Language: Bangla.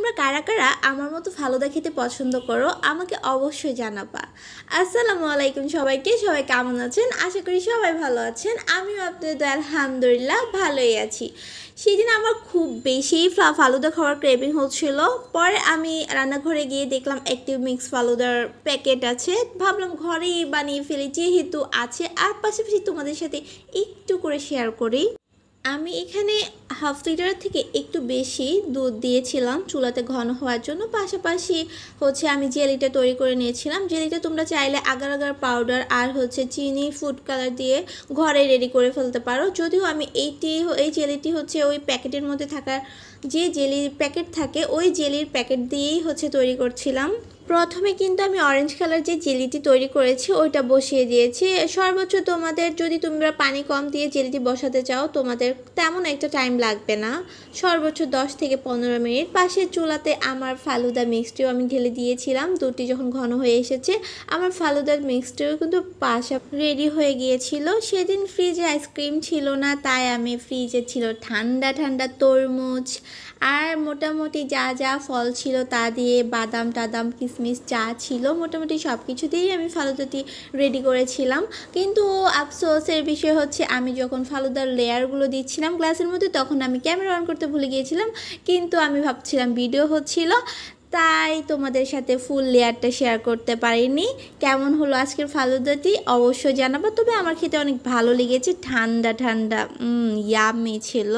তোমরা কারা কারা আমার মতো ফালুদা খেতে পছন্দ করো আমাকে অবশ্যই জানাবা। আসসালামু আলাইকুম সবাইকে, সবাই কেমন আছেন? আশা করি সবাই ভালো আছেন। আমিও আপনাদের আলহামদুলিল্লাহ ভালোই আছি। সেদিন আমার খুব বেশি ফালুদা খাওয়ার ক্রেভিং হচ্ছিল। পরে আমি রান্নাঘরে গিয়ে দেখলাম অ্যাক্টিভ মিক্স ফালুদার প্যাকেট আছে, ভাবলাম ঘরেই বানিয়ে ফেলি যেহেতু আছে, আর পাশাপাশি তোমাদের সাথে একটু করে শেয়ার করি। আমি এখানে হাফ লিটার থেকে একটু বেশি দুধ দিয়েছিলাম চুলাতে ঘন হওয়ার জন্য। পাশাপাশি আমি জেলিটা তৈরি করে নিয়েছিলাম। জেলিটা তোমরা চাইলে আগার আগার পাউডার আর চিনি ফুড কালার দিয়ে ঘরে রেডি করে ফেলতে পারো। যদিও আমি এই জেলিটি ওই প্যাকেটের মধ্যে থাকা যে জেলির প্যাকেট থাকে ওই জেলির প্যাকেট দিয়েই তৈরি করছিলাম। প্রথমে কিন্তু আমি অরেঞ্জ কালার যে জেলিটি তৈরি করেছি ওইটা বসিয়ে দিয়েছি। সর্বোচ্চ তোমাদের যদি তোমরা পানি কম দিয়ে জেলিটি বসাতে চাও তোমাদের তেমন একটা টাইম লাগবে না, সর্বোচ্চ 10 থেকে 15 মিনিট। পাশের চুলাতে আমার ফালুদা মিক্সটিও আমি ঢেলে দিয়েছিলাম। দুধটি যখন ঘন হয়ে এসেছে আমার ফালুদার মিক্সটিও কিন্তু পাশা রেডি হয়ে গিয়েছিল। সেদিন ফ্রিজে আইসক্রিম ছিল না, তাই আমি ফ্রিজে ছিল ঠান্ডা ঠান্ডা তরমুজ আর মোটামুটি যা যা ফল ছিল তা দিয়ে বাদাম টাদাম কিশমিশ চা ছিল, মোটামুটি সব কিছু দিয়েই আমি ফালুদাটি রেডি করেছিলাম। কিন্তু আফসোসের বিষয় আমি যখন ফালুদার লেয়ারগুলো দিচ্ছিলাম গ্লাসের মধ্যে তখন আমি ক্যামেরা অন করতে ভুলে গিয়েছিলাম, কিন্তু আমি ভাবছিলাম ভিডিও হচ্ছিল তাই তোমাদের সাথে ফুল লেয়ারটা শেয়ার করতে পারিনি। কেমন হলো আজকের ফালুদাটি অবশ্যই জানাবো। তবে আমার খেতে অনেক ভালো লেগেছে, ঠান্ডা ঠান্ডা ইয়াম্মি ছিল।